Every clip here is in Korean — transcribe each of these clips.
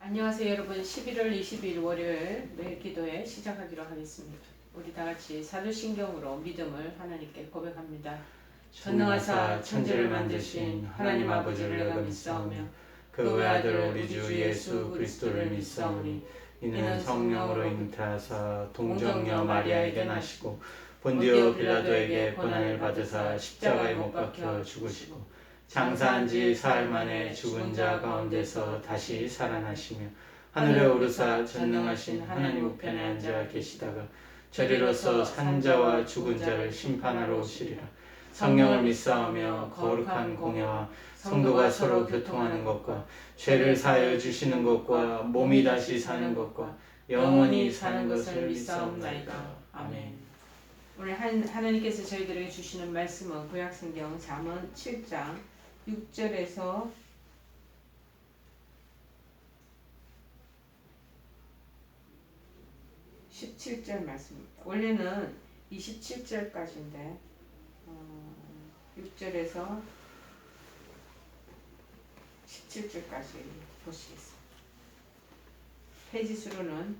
안녕하세요 여러분. 11월 20일 월요일 매일 기도회 시작하기로 하겠습니다. 우리 다같이 사도신경으로 믿음을 하나님께 고백합니다. 전능하사 천지를 만드신 하나님 아버지를 내가 믿사오며 그 외아들 우리 주 예수 그리스도를 믿사오니 이는 성령으로 잉태하사 동정녀 마리아에게 나시고 본디오 빌라도에게 고난을 받으사 십자가에 못 박혀 죽으시고 장사한 지 사흘 만에 죽은 자 가운데서 다시 살아나시며 하늘에 오르사 전능하신 하나님 우편에 앉아 계시다가 저리로서 산자와 죽은 자를 심판하러 오시리라. 성령을 믿사오며 거룩한 공예와 성도가 서로 교통하는 것과 죄를 사하여 주시는 것과 몸이 다시 사는 것과 영원히 사는 것을 믿사옵나이다. 아멘. 오늘 하나님께서 저희들에게 주시는 말씀은 구약성경 잠언 7장 6절에서 17절 말씀입니다. 원래는 27절까지인데 6절에서 17절까지 보시겠습니다. 페이지 수로는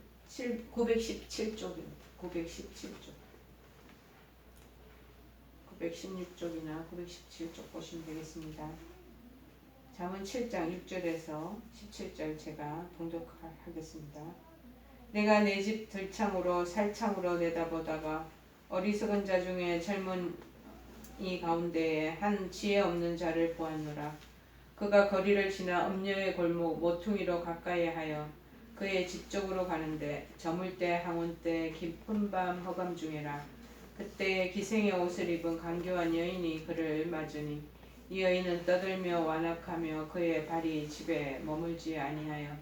917쪽입니다. 917쪽. 916쪽이나 917쪽 보시면 되겠습니다. 잠언 7장 6절에서 17절 제가 봉독하겠습니다. 내가 내 집 들창으로 살창으로 내다보다가 어리석은 자 중에 젊은이 가운데에 한 지혜 없는 자를 보았노라. 그가 거리를 지나 음녀의 골목 모퉁이로 가까이 하여 그의 집 쪽으로 가는데 저물 때 항온 때 깊은 밤 허감 중에라. 그때 기생의 옷을 입은 간교한 여인이 그를 맞으니 이 여인은 떠들며 완악하며 그의 발이 집에 머물지 아니하여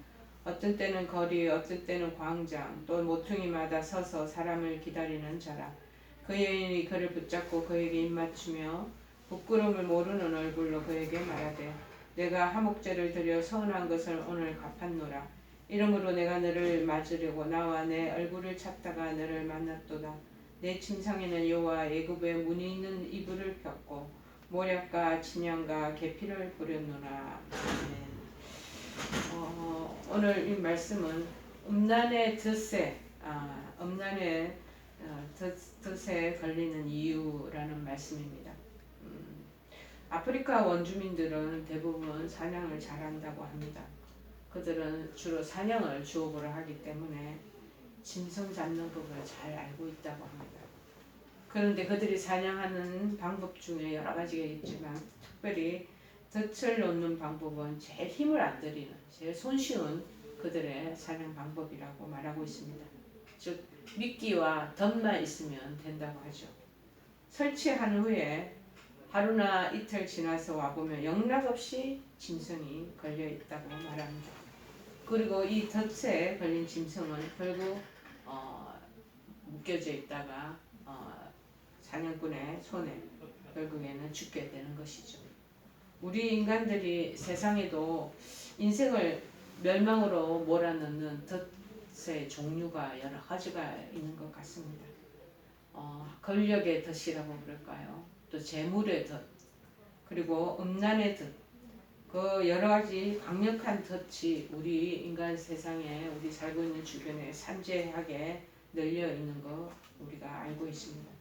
어떤 때는 거리 어떤 때는 광장 또 모퉁이마다 서서 사람을 기다리는 자라. 그 여인이 그를 붙잡고 그에게 입맞추며 부끄러움을 모르는 얼굴로 그에게 말하되 내가 하목제를 드려 서운한 것을 오늘 갚았노라. 이러므로 내가 너를 맞으려고 나와 내 얼굴을 찾다가 너를 만났도다. 내 침상에는 여호와 애굽의 문이 있는 이불을 폈고 모략과 진양과 계피를 부렸노라. 오늘 이 말씀은 음란의 덫에 걸리는 이유라는 말씀입니다. 아프리카 원주민들은 대부분 사냥을 잘한다고 합니다. 그들은 주로 사냥을 주업으로 하기 때문에 짐승 잡는 법을 잘 알고 있다고 합니다. 그런데 그들이 사냥하는 방법 중에 여러 가지가 있지만 특별히 덫을 놓는 방법은 제일 힘을 안 들이는 제일 손쉬운 그들의 사냥 방법이라고 말하고 있습니다. 즉 미끼와 덫만 있으면 된다고 하죠. 설치한 후에 하루나 이틀 지나서 와보면 영락없이 짐승이 걸려있다고 말합니다. 그리고 이 덫에 걸린 짐승은 결국 묶여져 있다가 사냥꾼의 손에 결국에는 죽게 되는 것이죠. 우리 인간들이 세상에도 인생을 멸망으로 몰아넣는 덫의 종류가 여러 가지가 있는 것 같습니다. 권력의 덫이라고 그럴까요? 또 재물의 덫, 그리고 음란의 덫, 그 여러 가지 강력한 덫이 우리 인간 세상에 우리 살고 있는 주변에 산재하게 널려 있는 거 우리가 알고 있습니다.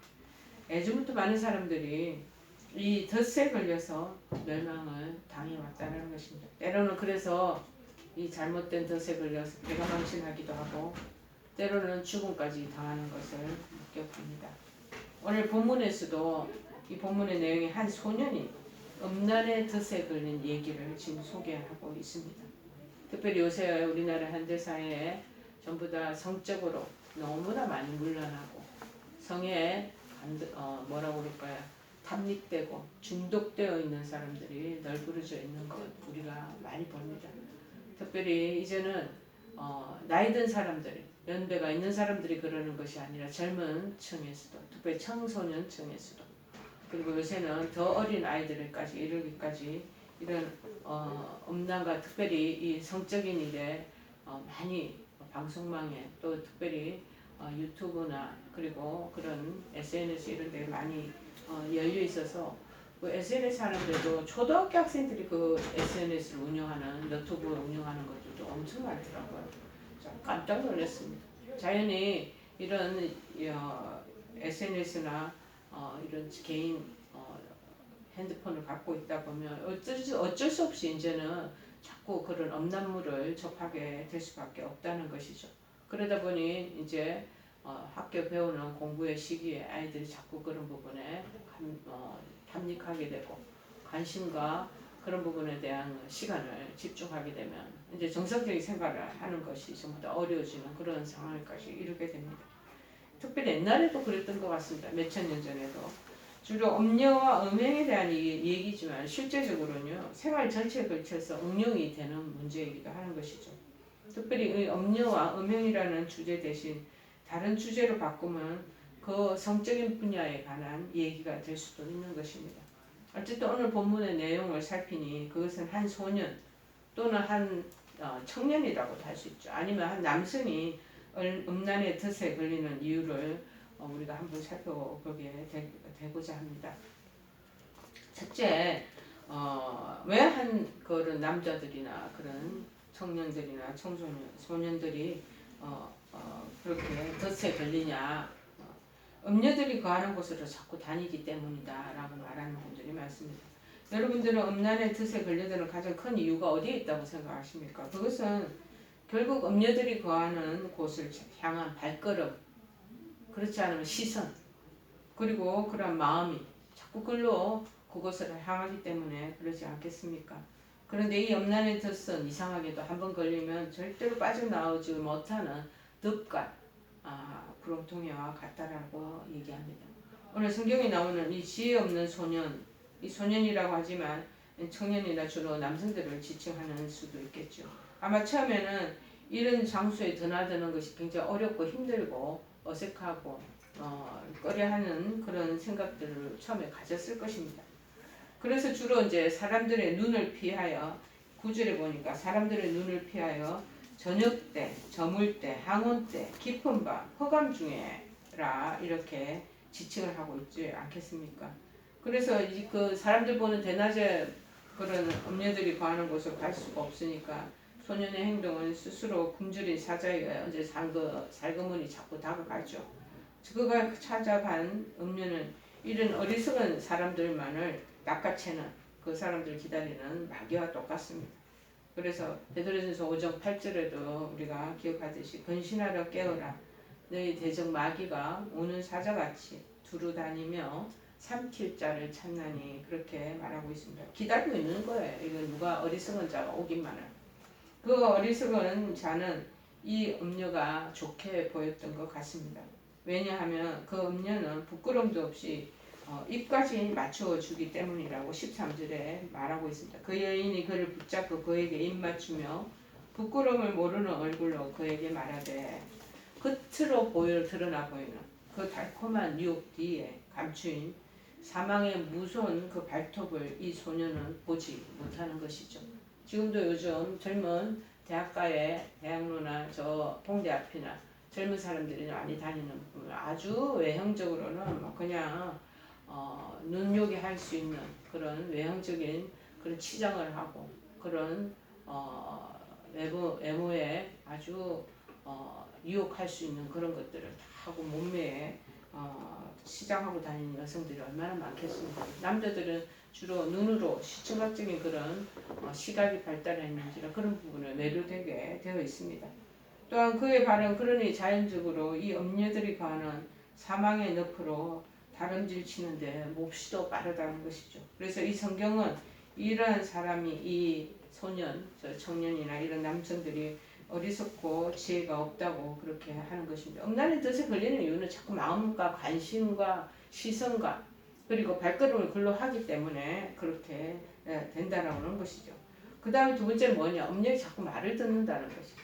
예전부터 많은 사람들이 이 덫에 걸려서 멸망을 당해왔다는 것입니다. 때로는 그래서 이 잘못된 덫에 걸려서 배가망신하기도 하고 때로는 죽음까지 당하는 것을 목격합니다. 오늘 본문에서도 이 본문의 내용이 한 소년이 음란의 덫에 걸린 얘기를 지금 소개하고 있습니다. 특별히 요새 우리나라 현대사회에 전부 다 성적으로 너무나 많이 물러나고 성에 뭐라고 그럴까요? 탐닉되고 중독되어 있는 사람들이 널브러져 있는 것 우리가 많이 봅니다. 특별히 이제는 나이 든 사람들이 연배가 있는 사람들이 그러는 것이 아니라 젊은 층에서도 특별히 청소년 층에서도 그리고 요새는 더 어린 아이들까지 이르기까지 이런 음란과 특별히 이 성적인 일에 많이 방송망에 또 특별히 유튜브나 그리고 그런 SNS 이런 데 많이 열려 있어서 그 SNS 하는데도 초등학교 학생들이 그 SNS를 운영하는 너튜브를 운영하는 것들도 엄청 많더라고요. 깜짝 놀랐습니다. 자연히 이런 SNS나 이런 개인 핸드폰을 갖고 있다 보면 어쩔 수 없이 이제는 자꾸 그런 음란물을 접하게 될 수밖에 없다는 것이죠. 그러다 보니 이제 학교 배우는 공부의 시기에 아이들이 자꾸 그런 부분에 탐닉하게 되고 관심과 그런 부분에 대한 시간을 집중하게 되면 이제 정상적인 생활을 하는 것이 전부 다 어려워지는 그런 상황까지 이르게 됩니다. 특별히 옛날에도 그랬던 것 같습니다. 몇천 년 전에도. 주로 음녀와 음행에 대한 얘기지만 실제적으로는요. 생활 전체에 걸쳐서 응용이 되는 문제이기도 하는 것이죠. 특별히 이 음녀와 음행이라는 주제 대신 다른 주제로 바꾸면 그 성적인 분야에 관한 얘기가 될 수도 있는 것입니다. 어쨌든 오늘 본문의 내용을 살피니 그것은 한 소년 또는 한 청년이라고도 할 수 있죠. 아니면 한 남성이 음란의 덫에 걸리는 이유를 우리가 한번 살펴보게 되고자 합니다. 첫째, 왜 한 그런 남자들이나 그런 청년들이나 소년들이 그렇게 덫에 걸리냐? 음녀들이 거하는 곳으로 자꾸 다니기 때문이다라고 말하는 분들이 많습니다. 여러분들은 음란의 덫에 걸려드는 가장 큰 이유가 어디에 있다고 생각하십니까? 그것은 결국 음녀들이 거하는 곳을 향한 발걸음, 그렇지 않으면 시선, 그리고 그런 마음이 자꾸 그곳을 향하기 때문에 그러지 않겠습니까? 그런데 이 음란의 덫은 이상하게도 한번 걸리면 절대로 빠져나오지 못하는 늪과 구렁텅이와 같다라고 얘기합니다. 오늘 성경에 나오는 이 지혜 없는 소년, 이 소년이라고 하지만 청년이나 주로 남성들을 지칭하는 수도 있겠죠. 아마 처음에는 이런 장소에 드나드는 것이 굉장히 어렵고 힘들고 어색하고 꺼려하는 그런 생각들을 처음에 가졌을 것입니다. 그래서 주로 이제 사람들의 눈을 피하여 9절에 보니까 사람들의 눈을 피하여 저녁 때, 저물 때, 항온 때, 깊은 밤, 허감 중에라 이렇게 지칭을 하고 있지 않겠습니까? 그래서 그 사람들 보는 대낮에 그런 음녀들이 거하는 곳을 갈 수가 없으니까 소년의 행동은 스스로 굶주린 사자에 언제 살그머니 자꾸 다가가죠. 그가 찾아간 음녀는 이런 어리석은 사람들만을 낚아채는 그 사람들 기다리는 마귀와 똑같습니다. 그래서 베드로전서 5장 8절에도 우리가 기억하듯이 근신하여 깨어라 너희 대적 마귀가 오는 사자같이 두루 다니며 삼킬 자를 찾나니 그렇게 말하고 있습니다. 기다리고 있는 거예요. 이거 누가 어리석은 자가 오기만을. 그 어리석은 자는 이 음녀가 좋게 보였던 것 같습니다. 왜냐하면 그 음녀는 부끄럼도 없이 입까지 맞추어 주기 때문이라고 13절에 말하고 있습니다. 그 여인이 그를 붙잡고 그에게 입 맞추며 부끄러움을 모르는 얼굴로 그에게 말하되 겉으로 드러나 보이는 그 달콤한 유혹 뒤에 감추인 사망의 무서운 그 발톱을 이 소녀는 보지 못하는 것이죠. 지금도 요즘 젊은 대학로나 저 봉대 앞이나 젊은 사람들이 많이 다니는 부분 아주 외형적으로는 그냥 눈요기 할 수 있는 그런 외형적인 그런 치장을 하고 그런 외모에 아주 유혹할 수 있는 그런 것들을 다 하고 몸매에 치장하고 다니는 여성들이 얼마나 많겠습니까? 남자들은 주로 눈으로 시청각적인 그런 시각이 발달했는지라 그런 부분을 매료되게 되어 있습니다. 또한 그의 발은 그러니 자연적으로 이 음녀들이 가는 사망의 늪으로 다름질 치는데 몹시도 빠르다는 것이죠. 그래서 이 성경은 이러한 사람이 이 소년, 청년이나 이런 남성들이 어리석고 지혜가 없다고 그렇게 하는 것입니다. 음란의 덫에 걸리는 이유는 자꾸 마음과 관심과 시선과 그리고 발걸음을 글로 하기 때문에 그렇게 된다라는 것이죠. 그 다음에 두 번째는 뭐냐? 음녀이 자꾸 말을 듣는다는 것이죠.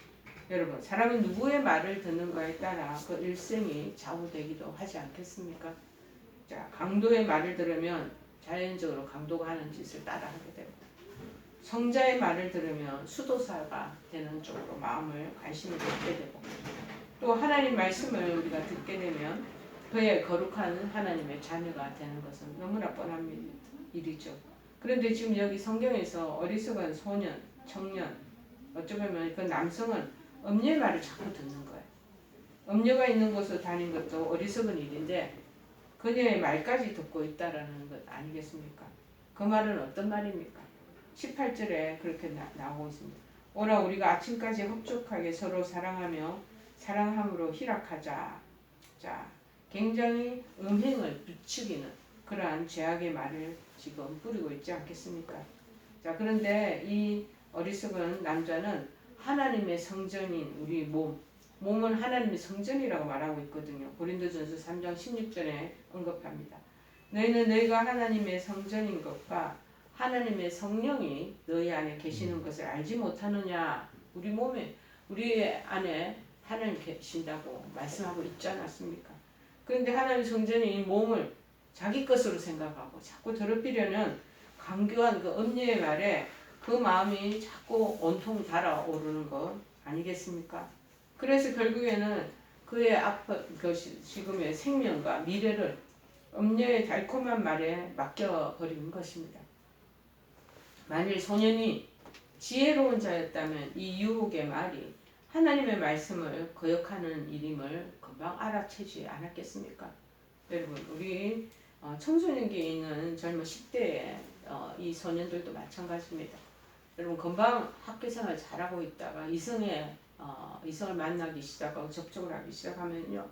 여러분, 사람은 누구의 말을 듣는가에 따라 그 일생이 좌우되기도 하지 않겠습니까? 자, 강도의 말을 들으면 자연적으로 강도가 하는 짓을 따라하게 되고 성자의 말을 들으면 수도사가 되는 쪽으로 마음을 관심을 갖게 되고 또 하나님 말씀을 우리가 듣게 되면 그의 거룩한 하나님의 자녀가 되는 것은 너무나 뻔합니다. 일이죠. 그런데 지금 여기 성경에서 어리석은 소년, 청년, 어쩌면 그 남성은 엄녀의 말을 자꾸 듣는 거예요. 엄녀가 있는 곳으로 다닌 것도 어리석은 일인데 그녀의 말까지 듣고 있다라는 것 아니겠습니까? 그 말은 어떤 말입니까? 18절에 그렇게 나오고 있습니다. 오라 우리가 아침까지 흡족하게 서로 사랑하며 사랑함으로 희락하자. 자, 굉장히 음행을 부추기는 그러한 죄악의 말을 지금 뿌리고 있지 않겠습니까? 자, 그런데 이 어리석은 남자는 하나님의 성전인 우리 몸은 하나님의 성전이라고 말하고 있거든요. 고린도전서 3장 16절에 언급합니다. 너희는 너희가 하나님의 성전인 것과 하나님의 성령이 너희 안에 계시는 것을 알지 못하느냐. 우리 안에 하나님 계신다고 말씀하고 있지 않았습니까? 그런데 하나님의 성전이 이 몸을 자기 것으로 생각하고 자꾸 더럽히려는 강교한 그 엄녀의 말에 그 마음이 자꾸 온통 달아오르는 것 아니겠습니까? 그래서 결국에는 그의 지금의 생명과 미래를 엄녀의 달콤한 말에 맡겨버린 것입니다. 만일 소년이 지혜로운 자였다면 이 유혹의 말이 하나님의 말씀을 거역하는 일임을 금방 알아채지 않았겠습니까? 여러분, 우리 청소년기에 있는 젊은 10대의 이 소년들도 마찬가지입니다. 여러분, 금방 학교생활 잘하고 있다가 이성을 만나기 시작하고 접촉을 하기 시작하면요,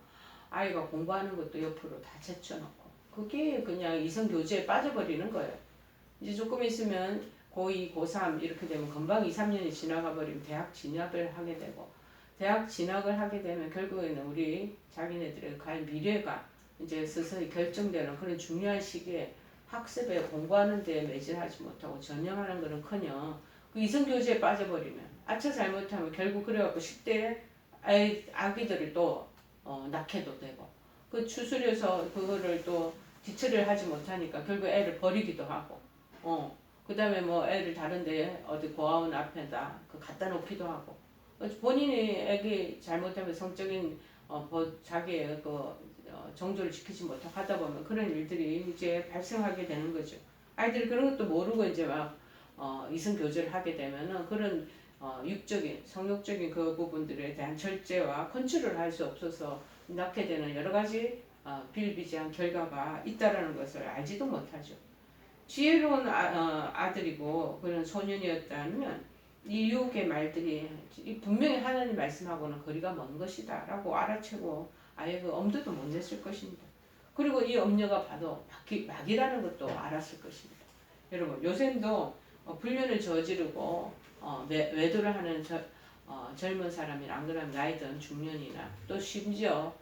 아이가 공부하는 것도 옆으로 다 제쳐놓고 그게 그냥 이성 교제에 빠져버리는 거예요. 이제 조금 있으면 고2, 고3 이렇게 되면 금방 2, 3년이 지나가 버리면 대학 진학을 하게 되고, 대학 진학을 하게 되면 결국에는 우리 자기네들의 갈 미래가 이제 서서히 결정되는 그런 중요한 시기에 학습에 공부하는 데 매진하지 못하고 전념하는 것은 커녕 그 이성교제에 빠져버리면 아차 잘못하면 결국 그래갖고 10대에 아기들을 또 낳게도 되고, 그 추스려서 그거를 또 뒤처리를 하지 못하니까 결국 애를 버리기도 하고, 그 다음에 뭐 애를 다른데 어디 고아원 앞에다 갖다 놓기도 하고, 본인이 애기 잘못하면 성적인 자기의 정조를 지키지 못하고 하다 보면 그런 일들이 이제 발생하게 되는 거죠. 아이들이 그런 것도 모르고 이제 막 이성 교제를 하게 되면은 그런 육적인 성욕적인 그 부분들에 대한 절제와 컨트롤을 할 수 없어서 낳게 되는 여러 가지 비일비재한 결과가 있다라는 것을 알지도 못하죠. 지혜로운 아들이고 그런 소년이었다면 이 유혹의 말들이 분명히 하나님 말씀하고는 거리가 먼 것이다 라고 알아채고 아예 그 엄두도 못 냈을 것입니다. 그리고 이 엄녀가 봐도 막이라는 것도 알았을 것입니다. 여러분, 요새도 불륜을 저지르고 외도를 하는 젊은 사람이나 안 그러면 나이든 중년이나 또 심지어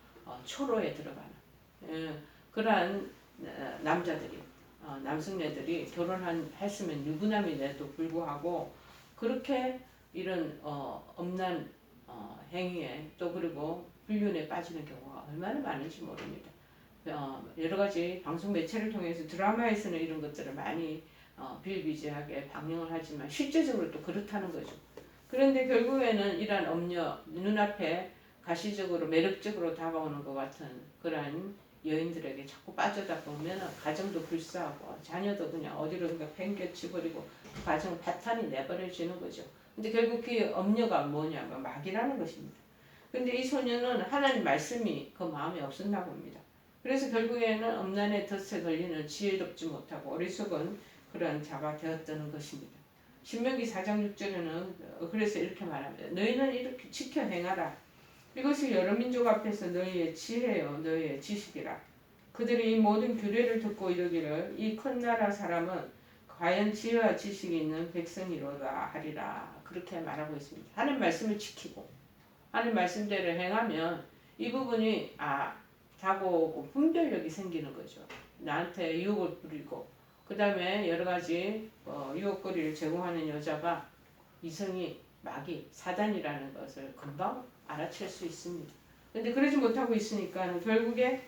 초로에 들어가는 그러한 남자들이 남성애들이 결혼했으면 유부남임에도 불구하고 그렇게 이런 엄난 행위에 또 그리고 불륜에 빠지는 경우가 얼마나 많은지 모릅니다. 여러 가지 방송 매체를 통해서 드라마에서는 이런 것들을 많이 비일비재하게 방영을 하지만 실제적으로 또 그렇다는 거죠. 그런데 결국에는 이러한 엄녀, 눈앞에 가시적으로 매력적으로 다가오는 것 같은 그러한 여인들에게 자꾸 빠져다 보면 가정도 불사하고 자녀도 그냥 어디론가 팽개쳐버리고 그 가정 파탄이 내버려지는 거죠. 근데 결국 그 엄녀가 뭐냐면 막이라는 것입니다. 근데 이 소녀는 하나님 말씀이 그 마음에 없었나 봅니다. 그래서 결국에는 엄난의 덫에 걸리는 지혜롭지 못하고 어리석은 그런 자가 되었다는 것입니다. 신명기 4장 6절에는 그래서 이렇게 말합니다. 너희는 이렇게 지켜 행하라. 이것이 여러 민족 앞에서 너희의 지혜요 너희의 지식이라. 그들이 이 모든 규례를 듣고 이르기를 이 큰 나라 사람은 과연 지혜와 지식이 있는 백성이로다 하리라. 그렇게 말하고 있습니다. 하나님 말씀을 지키고 하나님 말씀대로 행하면 이 부분이 다가오고 분별력이 생기는 거죠. 나한테 유혹을 부리고 그 다음에 여러 가지 유혹거리를 제공하는 여자가 이성이 마귀 사단이라는 것을 금방 알아챌 수 있습니다. 그런데 그러지 못하고 있으니까 결국에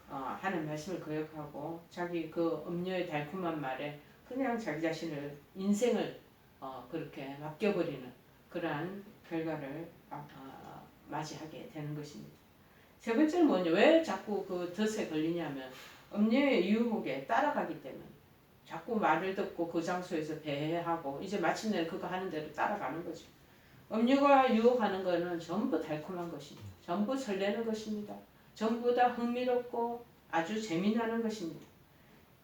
하는 말씀을 거역하고 자기 그 음녀의 달콤한 말에 그냥 자기 자신을 인생을 그렇게 맡겨버리는 그러한 결과를 맞이하게 되는 것입니다. 세 번째는 뭐냐? 왜 자꾸 그 덫에 걸리냐면 음녀의 유혹에 따라가기 때문에. 자꾸 말을 듣고 그 장소에서 배회하고 이제 마침내 그거 하는 대로 따라가는 거죠. 음료가 유혹하는 거는 전부 달콤한 것입니다. 전부 설레는 것입니다. 전부 다 흥미롭고 아주 재미나는 것입니다.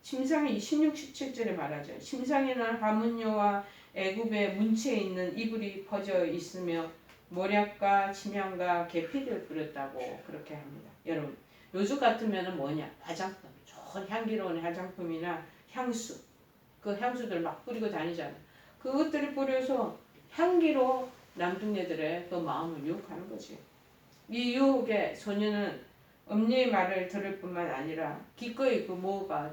침상이 16, 17절에 말하죠. 침상에는 하문요와 애굽의 문체에 있는 이불이 퍼져 있으며 모략과 침향과 계피를 뿌렸다고 그렇게 합니다. 여러분 요즘 같으면 뭐냐? 화장품, 좋은 향기로운 화장품이나 향수, 그 향수들 막 뿌리고 다니잖아요. 그것들을 뿌려서 향기로 남동네들의 그 마음을 유혹하는 거지. 이 유혹에 소녀는 엄니의 말을 들을 뿐만 아니라 기꺼이 그 모가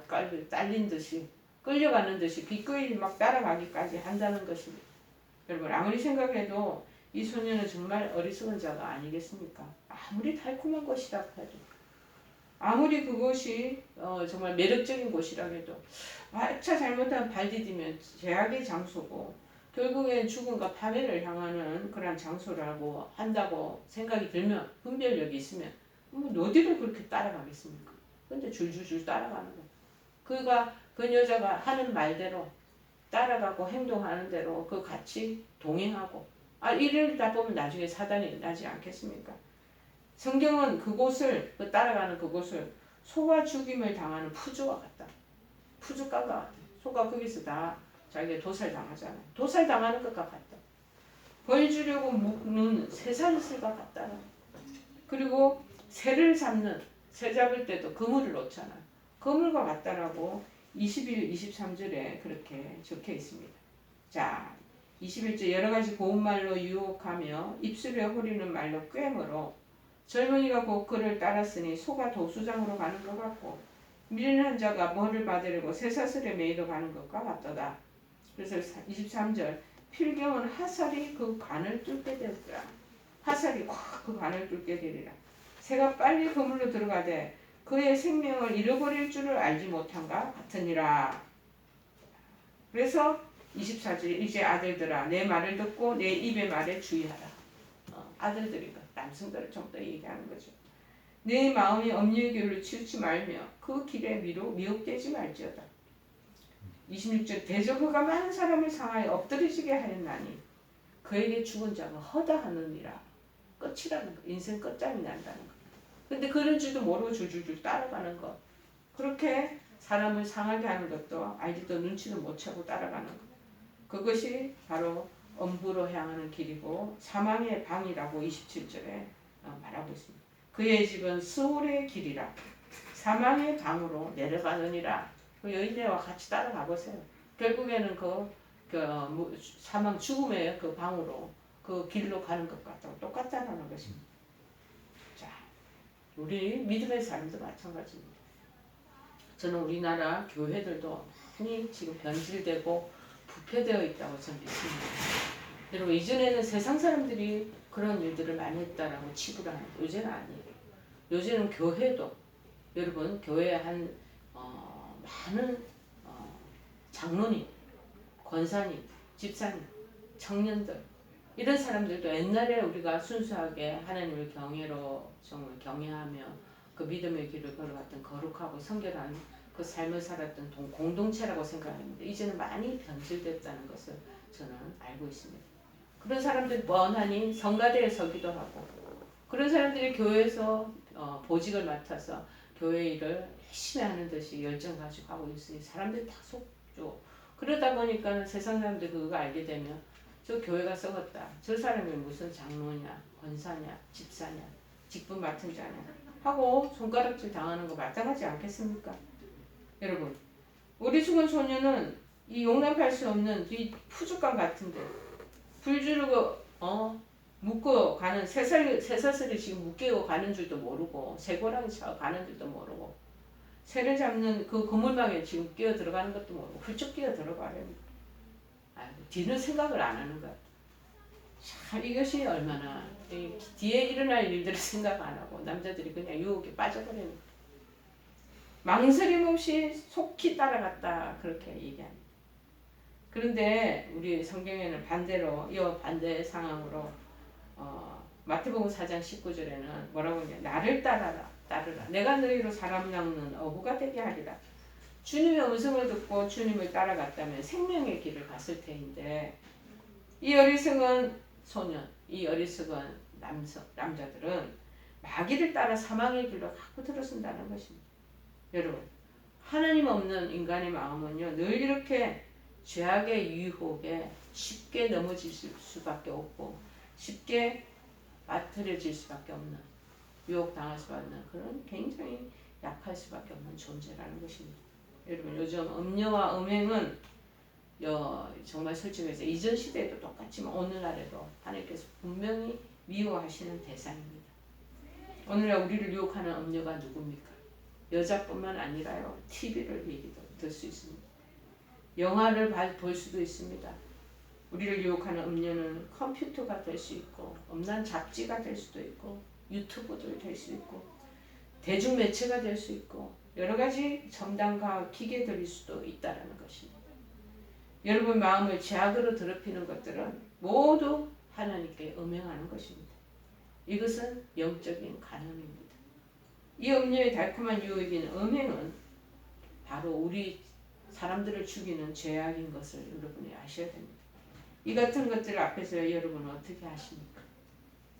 딸린 듯이 끌려가는 듯이 기꺼이 막 따라가기까지 한다는 것입니다. 여러분 아무리 생각해도 이 소녀는 정말 어리석은 자가 아니겠습니까? 아무리 달콤한 곳이라고 해도 아무리 그것이 정말 매력적인 곳이라고 해도 차 잘못하면 발 디디면 제약의 장소고 결국엔 죽음과 파멸을 향하는 그런 장소라고 한다고 생각이 들면 분별력이 있으면 뭐 어디를 그렇게 따라가겠습니까? 근데 줄줄줄 따라가는 거예요. 그 여자가 하는 말대로 따라가고 행동하는 대로 그 같이 동행하고 이러다 보면 나중에 사단이 나지 않겠습니까? 성경은 그곳을 따라가는 그곳을 소가 죽임을 당하는 푸주와 같다. 푸주가가 같다. 소가 거기서 다 자기가 도살당하잖아요. 도살당하는 것과 같다. 벌 주려고 묶는 쇠사슬과 같다. 그리고 새를 잡는 새 잡을 때도 그물을 놓잖아요. 그물과 같다라고 21, 23절에 그렇게 적혀 있습니다. 자, 21절 여러 가지 고운 말로 유혹하며 입술에 호리는 말로 꿰물어 젊은이가 곧 그를 따랐으니 소가 도수장으로 가는 것 같고 미련한 자가 뭐를 받으려고 쇠사슬에 매이러 가는 것과 같도다. 그래서 23절 필경은 하살이 그 관을 뚫게 되었더라. 하살이 확 그 관을 뚫게 되리라. 새가 빨리 그물로 들어가되 그의 생명을 잃어버릴 줄을 알지 못한가 같으니라. 그래서 24절 이제 아들들아 내 말을 듣고 내 입의 말에 주의하라. 아들들이가 남성들을 전부 다 얘기하는 거죠. 내 마음이 엄녀의 길로 치우치 말며 그 길에 미혹되지 말지어다. 26절 대저 그가 많은 사람을 상하여 엎드리지게 하였나니 그에게 죽은 자가 허다하느니라. 끝이라는 거. 인생 끝장이 난다는 거. 근데 그런 줄도 모르고 줄줄줄 따라가는 것. 그렇게 사람을 상하게 하는 것도 알지도 눈치도 못 채고 따라가는 것. 그것이 바로 엄부로 향하는 길이고 사망의 방이라고 27절에 말하고 있습니다. 그의 집은 스올의 길이라 사망의 방으로 내려가느니라. 그 여인네와 같이 따라가 보세요. 결국에는 사망 죽음의 그 방으로 그 길로 가는 것 같다고 똑같다는 것입니다. 자, 우리 믿음의 삶도 마찬가지입니다. 저는 우리나라 교회들도 많이 지금 변질되고 부패되어 있다고 저는 믿습니다. 여러분 이전에는 세상 사람들이 그런 일들을 많이 했다라고 치부를 하는데 요새는 아니에요. 요새는 교회도 여러분 교회에 많은 장로님, 권사님, 집사님, 청년들 이런 사람들도 옛날에 우리가 순수하게 하나님을 정말 경외하며 그 믿음의 길을 걸어갔던 거룩하고 성결한 그 삶을 살았던 공동체라고 생각합니다. 이제는 많이 변질됐다는 것을 저는 알고 있습니다. 그런 사람들이 뻔하니 성가대에 서기도 하고 그런 사람들이 교회에서 보직을 맡아서 교회 일을 열심히 하는 듯이 열정 가지고 하고 있으니 사람들이 다 속죠. 그러다 보니까 세상 사람들이 그거 알게 되면 저 교회가 썩었다. 저 사람이 무슨 장로냐, 권사냐, 집사냐, 직분 맡은 자냐 하고 손가락질 당하는 거 마땅하지 않겠습니까? 여러분, 우리 죽은 소녀는 이 용납할 수 없는 이 푸죽감 같은데 불 지르고 묶고 가는 새사슬이 지금 묶이고 가는 줄도 모르고 새고랑이 쳐 가는 줄도 모르고 새를 잡는 그 그물망에 지금 끼어 들어가는 것도 모르고 훌쩍 끼어 들어가요. 뒤는 생각을 안 하는 거야. 참 이것이 얼마나 뒤에 일어날 일들을 생각 안 하고 남자들이 그냥 유혹에 빠져버리는 거야. 망설임 없이 속히 따라갔다 그렇게 얘기합니다. 그런데 우리 성경에는 반대로 이 반대 상황으로 마태복음 4장 19절에는 뭐라고 하냐 나를 따르라 내가 너희로 사람 낚는 어부가 되게 하리라. 주님의 음성을 듣고 주님을 따라갔다면 생명의 길을 갔을 테인데 이 어리석은 소년, 이 어리석은 남자들은 마귀를 따라 사망의 길로 갖고 들어선다는 것입니다. 여러분, 하나님 없는 인간의 마음은요, 늘 이렇게 죄악의 유혹에 쉽게 넘어질 수밖에 없고 쉽게 빠뜨려질 수밖에 없는, 유혹당할 수밖에 없는 그런 굉장히 약할 수밖에 없는 존재라는 것입니다. 여러분, 요즘 음녀와 음행은 정말 솔직해서 이전 시대에도 똑같지만 오늘날에도 하나님께서 분명히 미워하시는 대상입니다. 오늘날 우리를 유혹하는 음녀가 누굽니까? 여자뿐만 아니라요, TV를 얘기도 들 수 있습니다. 영화를 볼 수도 있습니다. 우리를 유혹하는 음녀는 컴퓨터가 될 수 있고 음란 잡지가 될 수도 있고 유튜브도 될 수 있고 대중매체가 될 수 있고 여러 가지 첨단과 기계들일 수도 있다는 것입니다. 여러분 마음을 죄악으로 더럽히는 것들은 모두 하나님께 음행하는 것입니다. 이것은 영적인 간음입니다. 이 음녀의 달콤한 유혹인 음행은 바로 우리 사람들을 죽이는 죄악인 것을 여러분이 아셔야 됩니다. 이 같은 것들 앞에서 여러분은 어떻게 하십니까?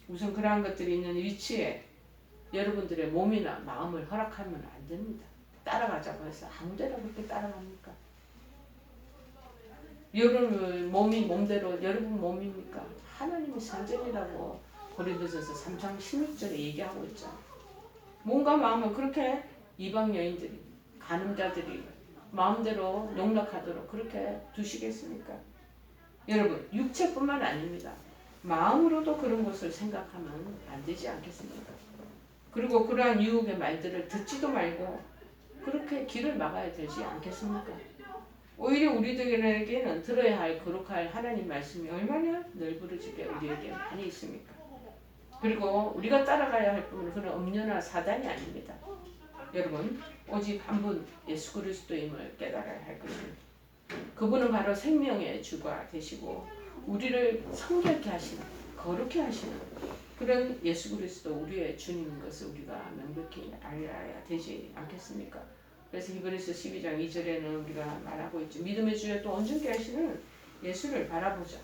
우선 그러한 것들이 있는 위치에 여러분들의 몸이나 마음을 허락하면 안 됩니다. 따라가자고 해서 아무데나 그렇게 따라갑니까? 여러분 몸이 몸대로 여러분 몸입니까? 하나님의 선전이라고 고린도전서 3장 16절에 얘기하고 있죠. 몸과 마음을 그렇게 이방 여인들이 간음자들이 마음대로 농락하도록 그렇게 두시겠습니까? 여러분 육체뿐만 아닙니다. 마음으로도 그런 것을 생각하면 안 되지 않겠습니까? 그리고 그러한 유혹의 말들을 듣지도 말고 그렇게 길을 막아야 되지 않겠습니까? 오히려 우리들에게는 들어야 할 거룩할 하나님 말씀이 얼마나 널브러지게 우리에게 많이 있습니까? 그리고 우리가 따라가야 할 분은 그런 음녀나 사단이 아닙니다. 여러분 오직 한 분 예수 그리스도임을 깨달아야 할 것입니다. 그분은 바로 생명의 주가 되시고 우리를 성결케 하시는 거룩케 하시는 그런 예수 그리스도 우리의 주님인 것을 우리가 명백히 알아야 되지 않겠습니까? 그래서 히브리서 12장 2절에는 우리가 말하고 있죠. 믿음의 주여 또 온전케 하시는 예수를 바라보자.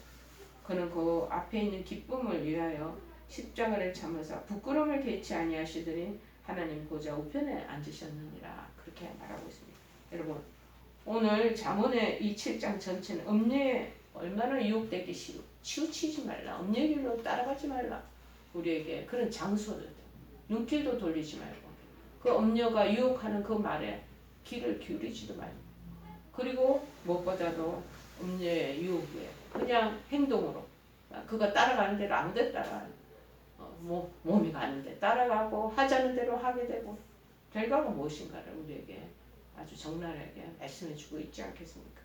그는 그 앞에 있는 기쁨을 위하여 십자가를 참으사 부끄러움을 개치 아니하시더니 하나님 보좌 우편에 앉으셨느니라. 그렇게 말하고 있습니다. 여러분 오늘 잠언의 이 7장 전체는 음녀에 얼마나 유혹되기 싫어. 치우치지 말라. 음녀의 길로 따라가지 말라. 우리에게 그런 장소들 눈길도 돌리지 말고 그 음녀가 유혹하는 그 말에 귀를 기울이지도 말고 그리고 무엇보다도 음녀의 유혹에 그냥 행동으로 그가 따라가는 대로 아무데나 따라가는 몸이 가는데 따라가고 하자는 대로 하게 되고 결과가 무엇인가를 우리에게 아주 적나라하게 말씀해주고 있지 않겠습니까?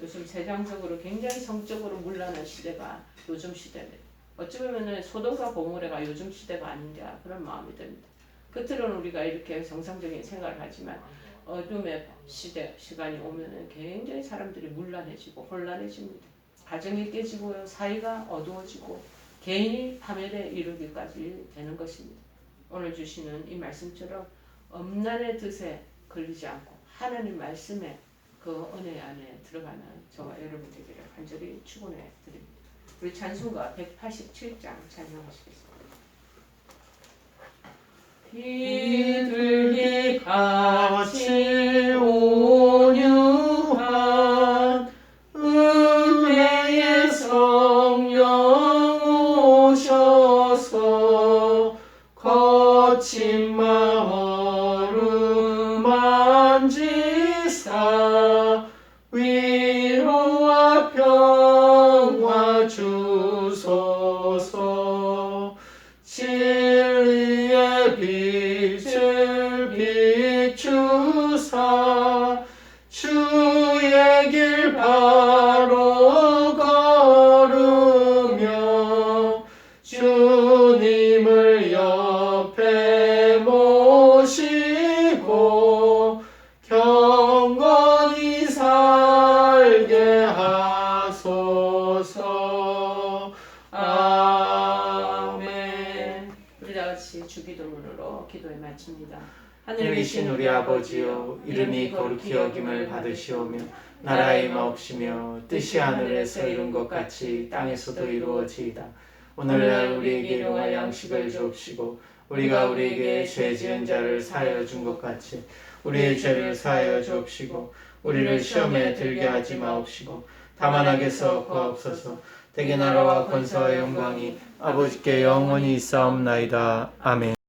요즘 세상적으로 굉장히 성적으로 문란한 시대가 요즘 시대입니다. 어찌 보면 소돔과 고모레가 요즘 시대가 아닌가 그런 마음이 듭니다. 겉으로는 우리가 이렇게 정상적인 생각을 하지만 어둠의 시간이 오면 굉장히 사람들이 문란해지고 혼란해집니다. 가정이 깨지고요. 사이가 어두워지고 개인이 파멸에 이르기까지 되는 것입니다. 오늘 주시는 이 말씀처럼 엄난의 뜻에 걸리지 않고 하나님 말씀에 그 은혜 안에 들어가는 저와 여러분들에게 간절히 축원해 드립니다. 우리 찬송가 187장 찬양하시겠습니다. 비둘기 같이 온유한 은혜의 성령 오셔서 거친 마음 만지사 위로와 평화 주소서. 진리의 빛을 비추사 주의 길 바로 걸으며 주님을 옆에 모시고 경건히 살게 하소서. 아멘. 우리 다 같이 주기도문으로 기도에 마칩니다. 하늘 계신 우리 아버지여, 이름이 거룩히 여김을 받으시오며 나라의 마옵시며 뜻이 하늘에서 이룬 것 같이 땅에서도 이루어지이다. 오늘날 우리에게 일용할 양식을 주옵시고 우리가 우리에게 죄 지은 자를 사하여 준 것 같이 우리의 죄를 사하여 주옵시고 우리를 시험에 들게 하지 마옵시고 다만 악에서 구하옵소서. 대개 나라와 권세와 영광이 아버지께 영원히 있사옵나이다. 아멘.